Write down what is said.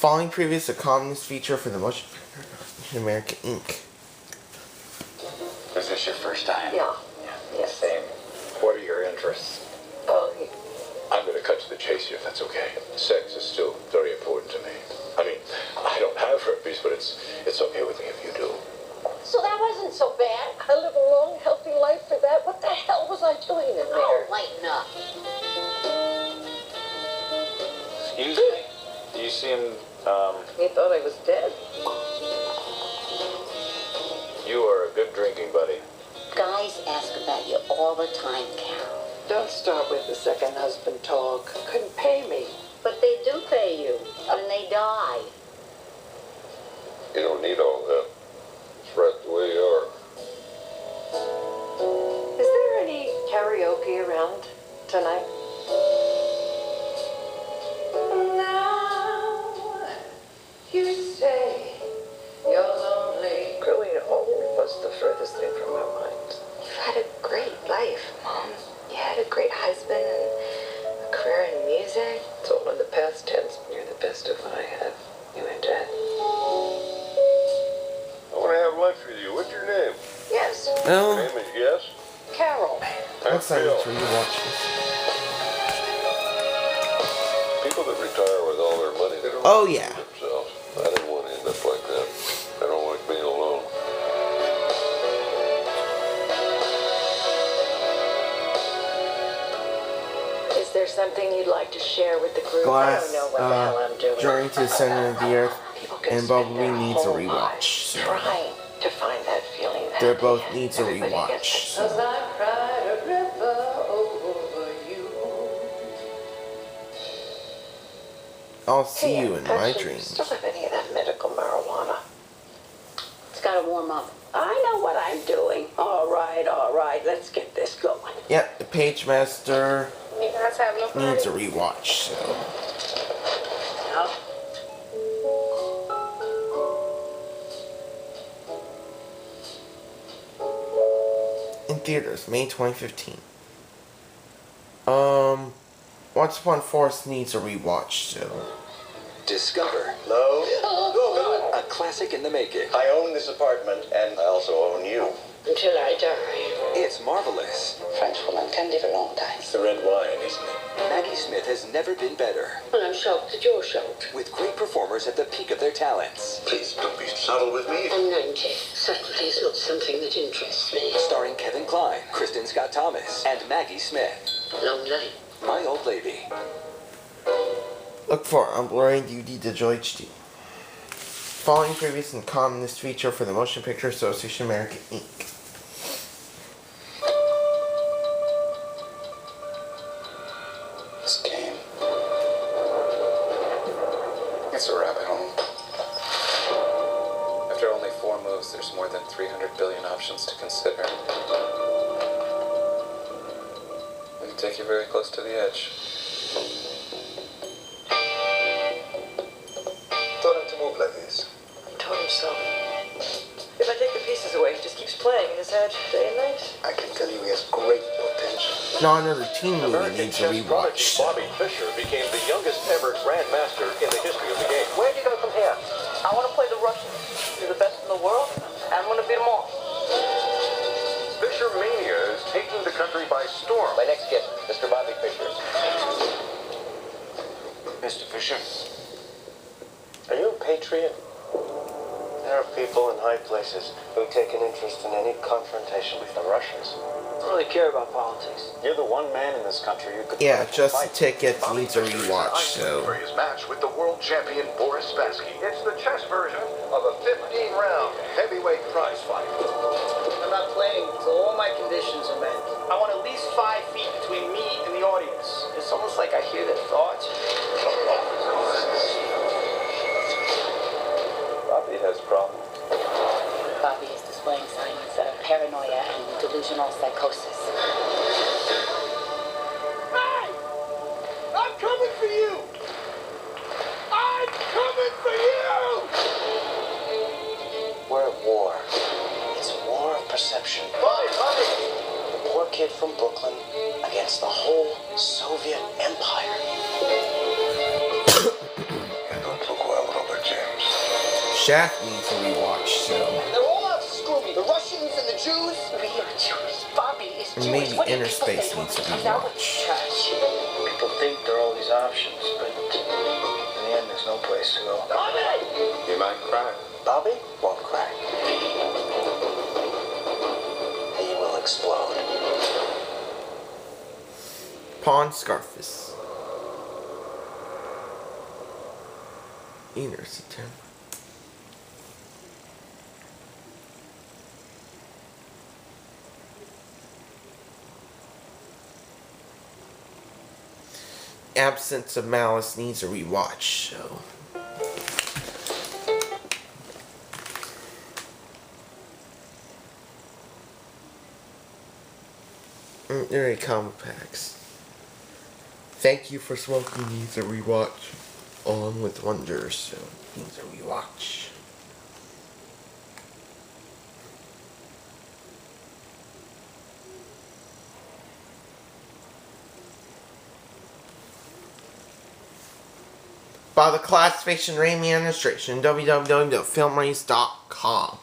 Following previous a communist feature for the motion picture America Inc. Is this your first time? Yeah. Yes. Same. What are your interests? Oh, I'm going to cut to the chase here, if that's okay. Sex is still very important to me. I mean, I don't have herpes, but it's okay with me if you do. so that wasn't so bad. I live a long, healthy life for that. What the hell was I doing in there? Oh, lighten up. Excuse me? Do you seem, He thought I was dead. You are a good drinking buddy. Guys ask about you all the time, Carol. Don't start with the second husband talk. Couldn't pay me. But they do pay you, and they die. You don't need all that. It's right the way you are. Is there any karaoke around tonight? Now you say you're lonely. Growing old was the furthest thing from my mind. You've had a great life, Mom. You had a great husband and a career in music. It's all in the past tense. You're the best of what I have. You and Dad. I want to have lunch with you. What's your name? Yes. Your name is Yes? Carol. Looks like it's where you watch this. People that retire with all their money, they don't Oh, yeah. themselves. I didn't want to end up like that. I don't like being alone. Is there something you'd like to share with the group? Glass, I don't know what the hell I'm doing. Journey to the Center of the Earth, People can and spend Bobby their needs a whole rewatch. lives So trying to find that feeling. That they both at the needs a end, everybody rewatch. gets it. So. As I cried a river over you. I'll see you in my Actually, dreams. Still have any of that medical marijuana? It's got to warm up. I know what I'm doing. All right, let's get this going. Yep, the Page Master You guys having a party? needs a rewatch. So No. in theaters, May 2015. Once Upon a Forest needs a rewatch. So Discover. Hello? Oh, God. A classic in the making. I own this apartment, and I also own you. Until I die. It's marvelous. French woman can live a long time. It's the red wine, isn't it? Maggie Smith has never been better. Well, I'm shocked that you're shocked. With great performers at the peak of their talents. Please, don't be subtle with me. I'm 90. Subtlety is not something that interests me. Starring Kevin Kline, Kristen Scott Thomas, and Maggie Smith. Long night. My Old Lady. look for on Blu-ray DVD Digital HD. Following previous and communist feature for the Motion Picture Association America Inc. This game. It's a rabbit hole. After only 4 moves, there's more than 300 billion options to consider. We can take you very close to the edge. Told him to move like this. He told himself. If I take the pieces away, he just keeps playing in his head day and night. I can tell you he has great potential. Now another teen movie needs a rewatch. Bobby Fischer became the youngest ever grandmaster in the history of the game. Where do you go from here? I want to play the Russians. They're the best in the world, and I'm going to beat them all. Fischer Mania is taking the country by storm. My next guest, Mr. Bobby Fischer. Mr. Fisher, are you a patriot? There are people in high places who take an interest in any confrontation with the Russians. I don't really care about politics. You're the one man in this country who could... Yeah, Just a Ticket needs a rewatch. So For his match with the world champion Boris Spassky. It's the chess version of a 15-round heavyweight prize fight. I'm not playing until all my conditions are met. I want at least 5 feet between me and the audience. It's almost like I hear their thoughts. Bobby has problems. Bobby is displaying signs of paranoia and delusional psychosis. Hey! I'm coming for you! I'm coming for you! We're at war. It's a war of perception. Bobby! The poor kid from Brooklyn against the whole Soviet Empire. You don't look well, Shaft needs a rewatch, so. They're all out to screw me. The Russians and the Jews. We are Jewish. Bobby is And Jewish. maybe What do Inner people Space say when needs a he comes out with rewatch. trash? People think there are all these options, but in the end, there's no place to go. You might cry. Bobby won't crack. He will explode. Pawn Scarface. Inner September. Absence of Malice needs a rewatch, so. There are comic packs. Thank You for Smoking needs a rewatch. On with Wonder, so needs a rewatch. By the Classification Raimi Administration, www.filmrace.com.